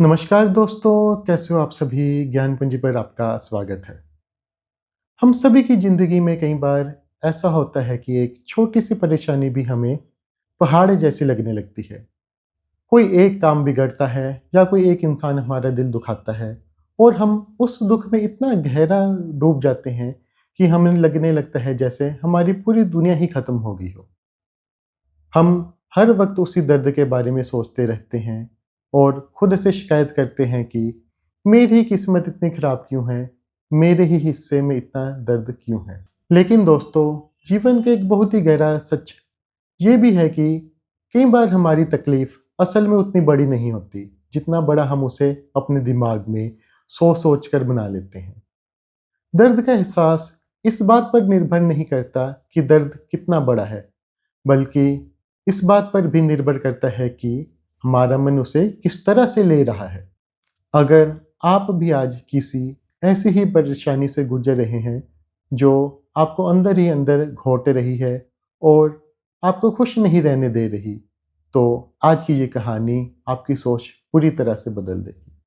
नमस्कार दोस्तों, कैसे हो आप सभी? ज्ञानपुंजी पर आपका स्वागत है। हम सभी की ज़िंदगी में कई बार ऐसा होता है कि एक छोटी-सी परेशानी भी हमें पहाड़ जैसी लगने लगती है। कोई एक काम बिगड़ता है या कोई एक इंसान हमारा दिल दुखाता है और हम उस दुःख में इतना गहरा डूब जाते हैं कि हमें लगने लगता है जैसे हमारी पूरी दुनिया ही खत्म हो गई हो। हम हर वक़्त उसी दर्द के बारे में सोचते रहते हैं और खुद से शिकायत करते हैं कि मेरी किस्मत इतनी ख़राब क्यों है? मेरे ही हिस्से में इतना दर्द क्यों है? लेकिन दोस्तों, जीवन का एक बहुत ही गहरा सच ये भी है कि कई बार हमारी तकलीफ़ असल में उतनी बड़ी नहीं होती, जितना बड़ा हम उसे अपने दिमाग में सोच-सोच कर बना लेते हैं। दर्द का एहसास इस बात पर निर्भर नहीं करता कि दर्द कितना बड़ा है, बल्कि इस बात पर भी निर्भर करता है कि हमारा मन उसे किस तरह से ले रहा है। अगर आप भी आज किसी ऐसी ही परेशानी से गुजर रहे हैं, जो आपको अंदर ही अंदर घोट रही है और आपको खुश नहीं रहने दे रही, तो आज की ये कहानी आपकी सोच पूरी तरह से बदल देगी।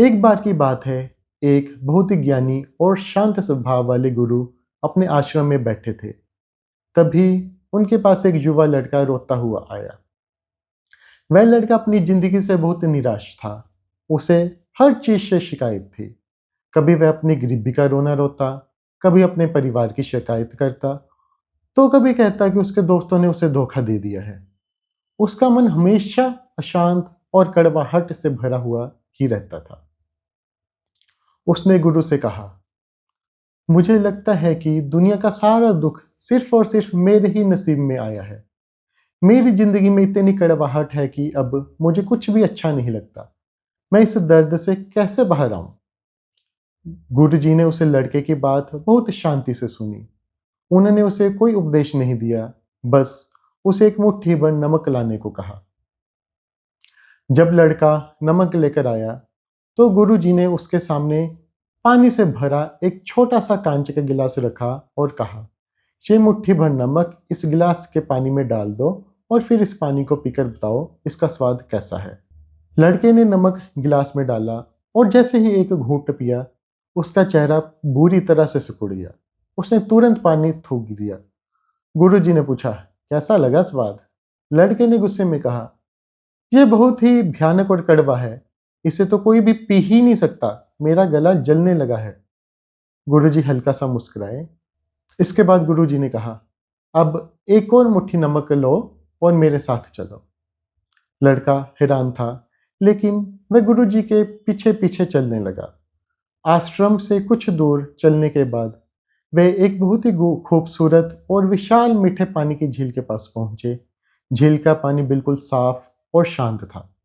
एक बार की बात है, एक बहुत ही ज्ञानी और शांत स्वभाव वाले गुरु अपने आश्रम में बैठे थे। तभी उनके पास एक युवा लड़का रोता हुआ आया। वह लड़का अपनी ज़िंदगी से बहुत निराश था। उसे हर चीज़ से शिकायत थी। कभी वह अपनी गरीबी का रोना रोता, कभी अपने परिवार की शिकायत करता, तो कभी कहता कि उसके दोस्तों ने उसे धोखा दे दिया है। उसका मन हमेशा अशांत और कड़वाहट से भरा हुआ ही रहता था। उसने गुरु से कहा, मुझे लगता है कि दुनिया का सारा दुख सिर्फ और सिर्फ मेरे ही नसीब में आया है। मेरी ज़िंदगी में इतनी कड़वाहट है कि अब मुझे कुछ भी अच्छा नहीं लगता। मैं इस दर्द से कैसे बाहर आऊँ? गुरुजी ने उसे लड़के की बात बहुत शांति से सुनी। उन्होंने उसे कोई उपदेश नहीं दिया, बस उसे एक मुट्ठी भर नमक लाने को कहा। जब लड़का नमक लेकर आया, तो गुरुजी ने उसके सामने पानी से भरा एक छोटा-सा कांच का गिलास रखा और कहा, ये मुट्ठी भर नमक इस गिलास के पानी में डाल दो और फिर इस पानी को पीकर बताओ इसका स्वाद कैसा है। लड़के ने नमक गिलास में डाला और जैसे ही एक घूंट पिया, उसका चेहरा बुरी तरह से सिकुड़ गया। उसने तुरंत पानी थूक दिया। गुरुजी ने पूछा, कैसा लगा स्वाद? लड़के ने गुस्से में कहा, यह बहुत ही भयानक और कड़वा है। इसे तो कोई भी पी ही नहीं सकता। मेरा गला जलने लगा है। गुरुजी हल्का सा मुस्कुराए। इसके बाद गुरुजी ने कहा, अब एक और मुट्ठी नमक लो और मेरे साथ चलो। लड़का हैरान था, लेकिन वह गुरुजी के पीछे-पीछे चलने लगा। आश्रम से कुछ दूर चलने के बाद वे एक बहुत ही खूबसूरत और विशाल मीठे पानी की झील के पास पहुंचे। झील का पानी बिल्कुल साफ और शांत था।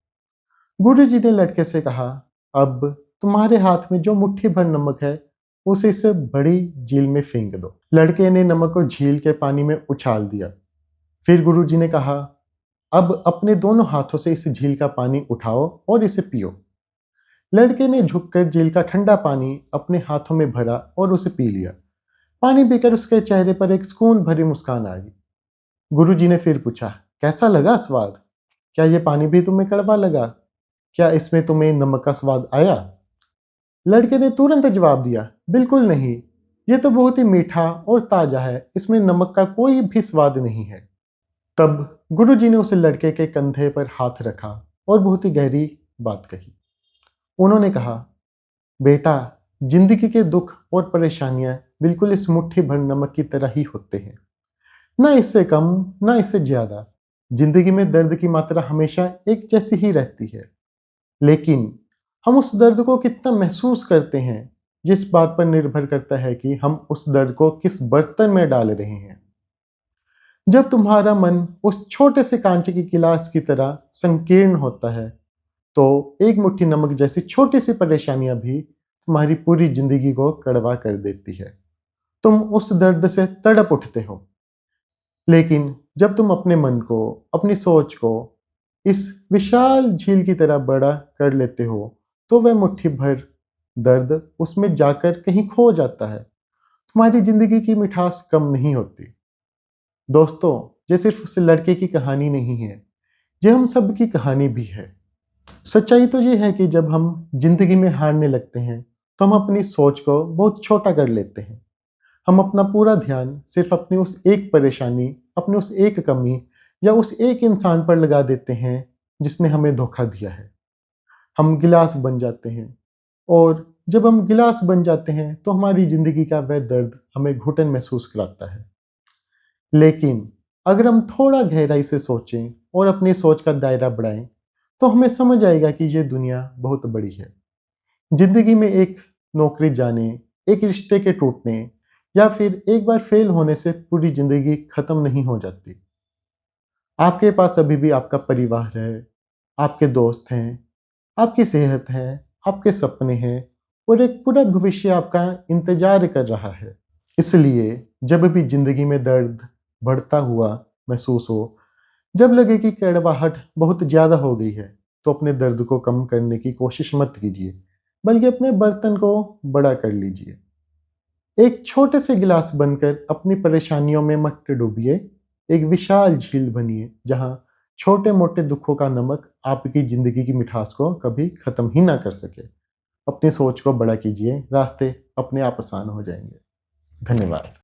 गुरुजी ने लड़के से कहा, अब तुम्हारे हाथ में जो मुट्ठी भर नमक है, उसे इस बड़ी झील में फेंक दो। लड़के ने नमक को झील के पानी में उछाल दिया। फिर गुरुजी ने कहा, अब अपने दोनों हाथों से इस झील का पानी उठाओ और इसे पियो। लड़के ने झुककर झील का ठंडा पानी अपने हाथों में भरा और उसे पी लिया। पानी पीकर उसके चेहरे पर एक सुकून भरी मुस्कान आ गई। गुरुजी ने फिर पूछा, कैसा लगा स्वाद? क्या ये पानी भी तुम्हें कड़वा लगा? क्या इसमें तुम्हें नमक का स्वाद आया? लड़के ने तुरंत जवाब दिया, बिल्कुल नहीं। ये तो बहुत ही मीठा और ताजा है। इसमें नमक का कोई भी स्वाद नहीं है। तब गुरुजी ने उस लड़के के कंधे पर हाथ रखा और बहुत ही गहरी बात कही। उन्होंने कहा, बेटा, जिंदगी के दुख और परेशानियां बिल्कुल इस मुट्ठी भर नमक की तरह ही होते हैं। ना इससे कम, ना इससे ज्यादा। जिंदगी में दर्द की मात्रा हमेशा एक जैसी ही रहती है, लेकिन हम उस दर्द को कितना महसूस करते हैं, जिस बात पर निर्भर करता है कि हम उस दर्द को किस बर्तन में डाल रहे हैं। जब तुम्हारा मन उस छोटे से कांच के गिलास की तरह संकीर्ण होता है, तो एक मुट्ठी नमक जैसी छोटी सी परेशानियां भी तुम्हारी पूरी जिंदगी को कड़वा कर देती है। तुम उस दर्द से तड़प उठते हो, लेकिन जब तुम अपने मन को, अपनी सोच को इस विशाल झील की तरह बड़ा कर लेते हो, तो वह मुट्ठी भर दर्द उसमें जाकर कहीं खो जाता है। तुम्हारी जिंदगी की मिठास कम नहीं होती। दोस्तों, ये सिर्फ उस लड़के की कहानी नहीं है, ये हम सब की कहानी भी है। सच्चाई तो ये है कि जब हम ज़िंदगी में हारने लगते हैं, तो हम अपनी सोच को बहुत छोटा कर लेते हैं। हम अपना पूरा ध्यान सिर्फ़ अपनी उस एक परेशानी, अपनी उस एक कमी या उस एक इंसान पर लगा देते हैं, जिसने हमें धोखा दिया है। हम गिलास बन जाते हैं और जब हम गिलास बन जाते हैं, तो हमारी ज़िंदगी का वह दर्द हमें घुटन महसूस कराता है। लेकिन अगर हम थोड़ा गहराई से सोचें और अपनी सोच का दायरा बढ़ाएँ, तो हमें समझ आएगा कि ये दुनिया बहुत बड़ी है। ज़िंदगी में एक नौकरी जाने, एक रिश्ते के टूटने या फिर एक बार फेल होने से पूरी ज़िंदगी खत्म नहीं हो जाती। आपके पास अभी भी आपका परिवार है, आपके दोस्त हैं, आपकी सेहत है, आपके सपने हैं और एक पूरा भविष्य आपका इंतज़ार कर रहा है। इसलिए जब भी ज़िंदगी में दर्द बढ़ता हुआ महसूस हो, जब लगे कि कड़वाहट बहुत ज़्यादा हो गई है, तो अपने दर्द को कम करने की कोशिश मत कीजिए, बल्कि अपने बर्तन को बड़ा कर लीजिए। एक छोटे से गिलास बनकर अपनी परेशानियों में मत डूबिए, एक विशाल झील बनिए, जहाँ छोटे-मोटे दुखों का नमक आपकी ज़िंदगी की मिठास को कभी ख़त्म ही ना कर सके। अपनी सोच को बड़ा कीजिए, रास्ते अपने आप आसान हो जाएँगे। धन्यवाद।